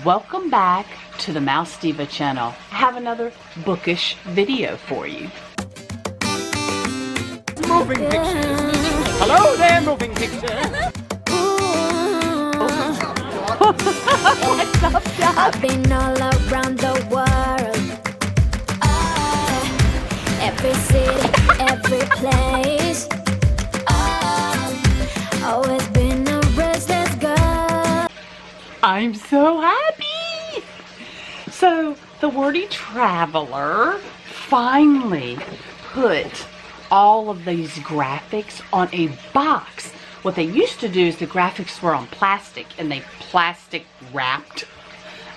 Welcome back to the Mouse Diva channel. I have another bookish video for you. Moving pictures. Hello there, moving pictures. What's up, Doc? I've been all around the world. Every city, every place. Always been a restless girl. I'm so happy! So, the Wordy Traveler finally put all of these graphics on a box. What they used to do is the graphics were on plastic and they plastic wrapped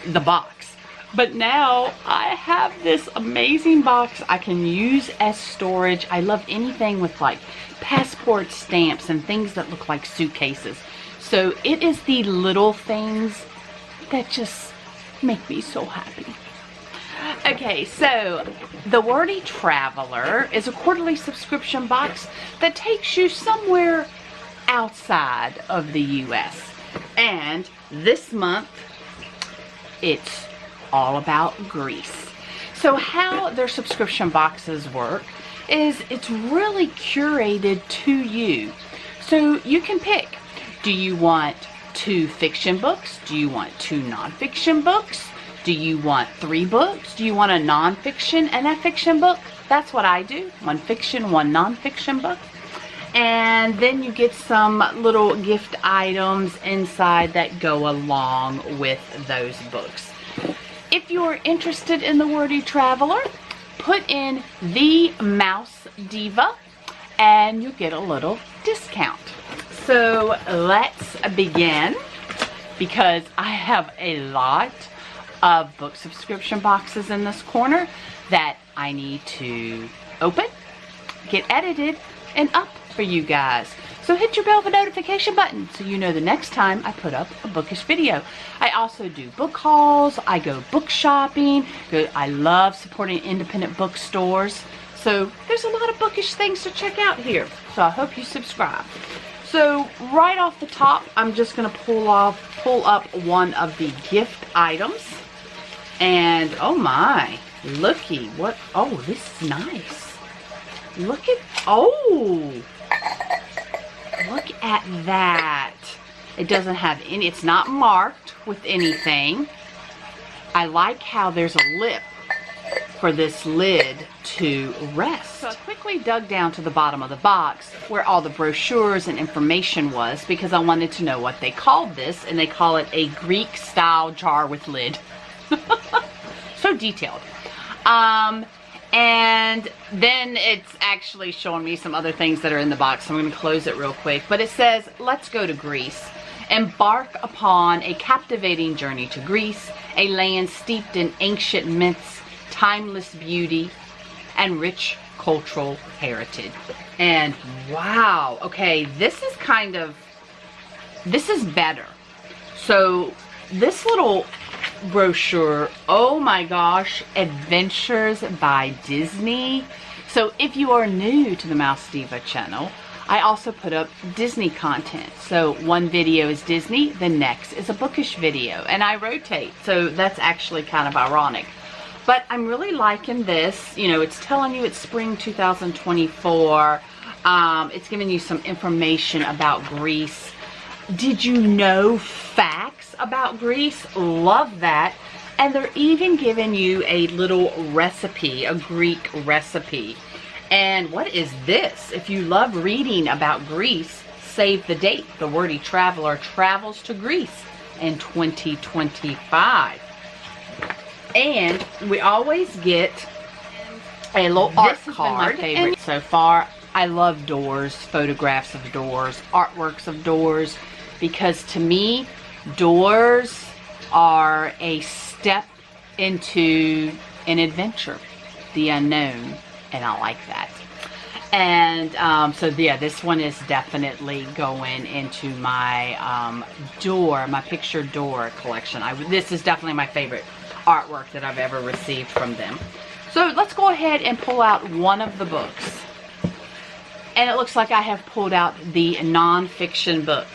the box. But now I have this amazing box I can use as storage. I love anything with like passport stamps and things that look like suitcases. So it is the little things that just make me so happy. Okay, so the Wordy Traveler is a quarterly subscription box that takes you somewhere outside of the US. And this month, it's all about Greece. So how their subscription boxes work is it's really curated to you. So you can pick, do you want 2 fiction books? Do you want 2 nonfiction books? Do you want 3 books? Do you want a nonfiction and a fiction book? That's what I do. 1 fiction, 1 nonfiction book. And then you get some little gift items inside that go along with those books. If you're interested in the Wordy Traveler, put in the Mouse Diva and you get a little discount. So let's begin, because I have a lot of book subscription boxes in this corner that I need to open, get edited, and up for you guys. So hit your bell for notification button so you know the next time I put up a bookish video. I also do book hauls, I go book shopping, I love supporting independent bookstores. So there's a lot of bookish things to check out here. So I hope you subscribe. So right off the top, I'm just gonna pull up one of the gift items. And oh my, looky, what, oh, this is nice. Look at, oh, look at that. It doesn't have any, it's not marked with anything. I like how there's a lip for this lid to rest. So I quickly dug down to the bottom of the box where all the brochures and information was, because I wanted to know what they called this, and they call it a Greek style jar with lid. So detailed. And then it's actually showing me some other things that are in the box, so I'm going to close it real quick. But it says, let's go to Greece. Embark upon a captivating journey to Greece, a land steeped in ancient myths, timeless beauty, and rich cultural heritage. And wow, okay, this is kind of, this is better. So this little brochure, oh my gosh, Adventures by Disney. So if you are new to the Mouse Diva channel, I also put up Disney content. So one video is Disney, the next is a bookish video, and I rotate. So that's actually kind of ironic. But I'm really liking this. You know, it's telling you it's spring 2024. It's giving you some information about Greece. Did you know facts about Greece? Love that. And they're even giving you a little recipe, a Greek recipe. And what is this? If you love reading about Greece, save the date. The Wordy Traveler travels to Greece in 2025. And we always get a little art card. This has been my favorite so far. I love doors, photographs of doors, artworks of doors, because to me, doors are a step into an adventure, the unknown, and I like that. And so yeah, this one is definitely going into my my picture door collection. This is definitely my favorite artwork that I've ever received from them. So let's go ahead and pull out one of the books. And it looks like I have pulled out the non-fiction book.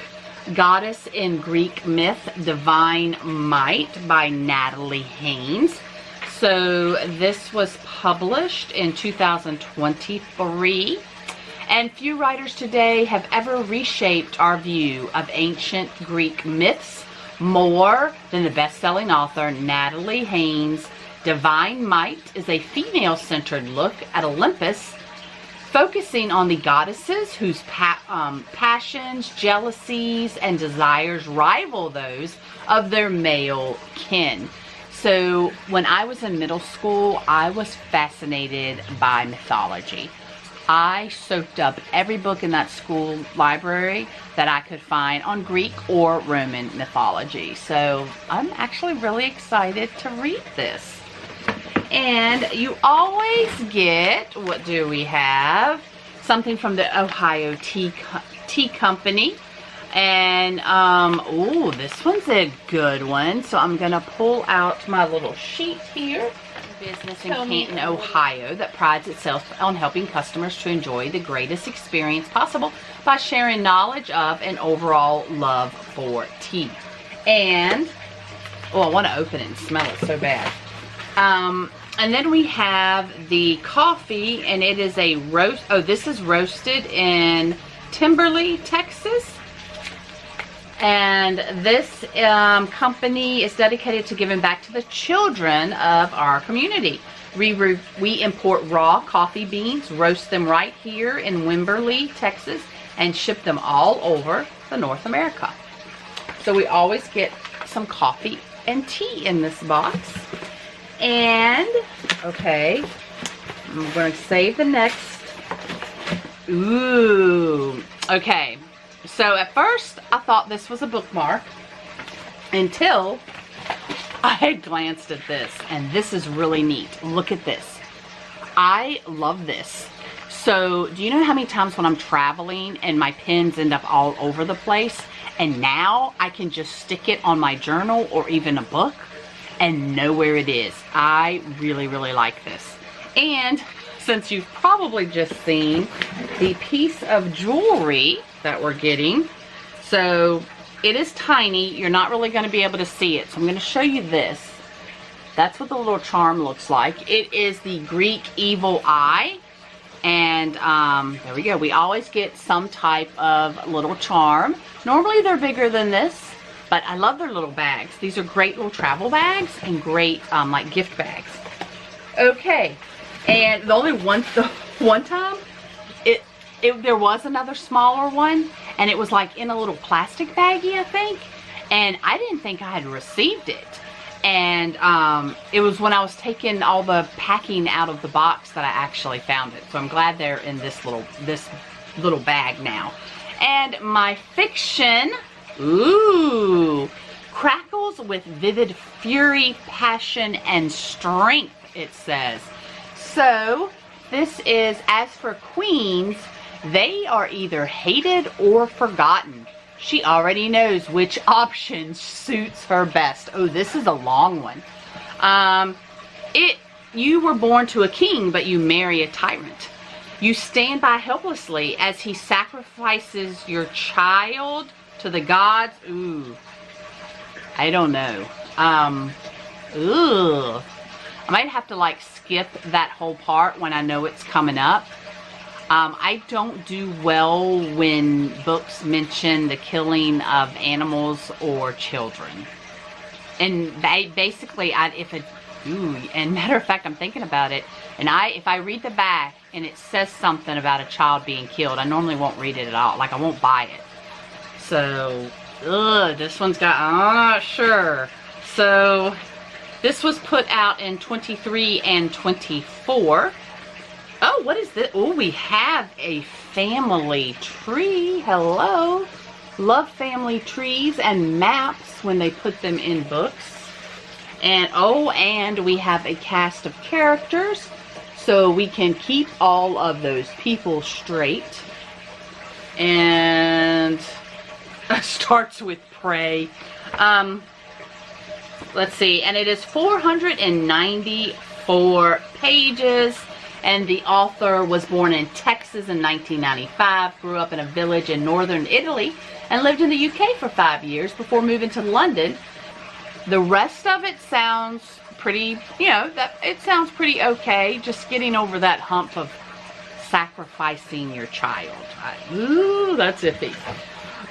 Goddess in Greek Myth, Divine Might by Natalie Haynes. So this was published in 2023. And few writers today have ever reshaped our view of ancient Greek myths more than the best-selling author Natalie Haynes. Divine Might is a female-centered look at Olympus, focusing on the goddesses whose passions, jealousies, and desires rival those of their male kin. So when I was in middle school, I was fascinated by mythology. I soaked up every book in that school library that I could find on Greek or Roman mythology. So I'm actually really excited to read this. And you always get, what do we have? Something from the Ohio Tea Company. And, oh, this one's a good one. So I'm going to pull out my little sheet here. Business in Canton, Ohio that prides itself on helping customers to enjoy the greatest experience possible by sharing knowledge of and overall love for tea. And, oh, I want to open it and smell it so bad. And then we have the coffee, and it is a roast. Oh, this is roasted in Timberley, Texas. And this company is dedicated to giving back to the children of our community. We import raw coffee beans, roast them right here in Wimberley, Texas, and ship them all over the North America. So we always get some coffee and tea in this box. And, okay, I'm going to save the next. Ooh, okay. So at first, I thought this was a bookmark until I had glanced at this. And this is really neat. Look at this. I love this. So do you know how many times when I'm traveling and my pens end up all over the place? And now I can just stick it on my journal or even a book and know where it is. I really, really like this. And since you've probably just seen the piece of jewelry that we're getting, so it is tiny. You're not really going to be able to see it. So I'm going to show you this. That's what the little charm looks like. It is the Greek evil eye. And there we go. We always get some type of little charm. Normally they're bigger than this. But I love their little bags. These are great little travel bags and great like gift bags. Okay, and the only one time there was another smaller one, and it was like in a little plastic baggie, I think, and I didn't think I had received it. And it was when I was taking all the packing out of the box that I actually found it. So I'm glad they're in this little bag now. And my fiction. Ooh, crackles with vivid fury, passion, and strength, it says. So, this is, as for queens, they are either hated or forgotten. She already knows which option suits her best. Oh, this is a long one. You were born to a king, but you marry a tyrant. You stand by helplessly as he sacrifices your child to the gods. Ooh, I don't know. Ooh, I might have to like skip that whole part when I know it's coming up. I don't do well when books mention the killing of animals or children. And basically, and matter of fact, I'm thinking about it. And if I read the back and it says something about a child being killed, I normally won't read it at all. Like, I won't buy it. So, this one's got, I'm not sure. So, this was put out in 23 and 24. Oh, what is this? Oh, we have a family tree. Hello. Love family trees and maps when they put them in books. And, oh, and we have a cast of characters. So we can keep all of those people straight. And starts with pray. Let's see. And it is 494 pages. And the author was born in Texas. Texas in 1995, grew up in a village in northern Italy, and lived in the UK for 5 years before moving to London. The rest of it sounds pretty, it sounds pretty okay. Just getting over that hump of sacrificing your child. Ooh, that's iffy.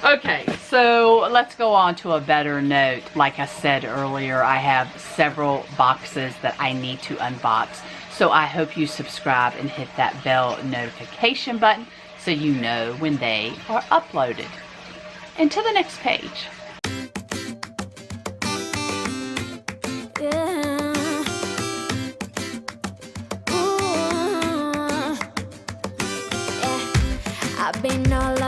Okay, so let's go on to a better note. Like I said earlier, I have several boxes that I need to unbox. So I hope you subscribe and hit that bell notification button so you know when they are uploaded. And to the next page. Yeah. Ooh. Yeah. I've been all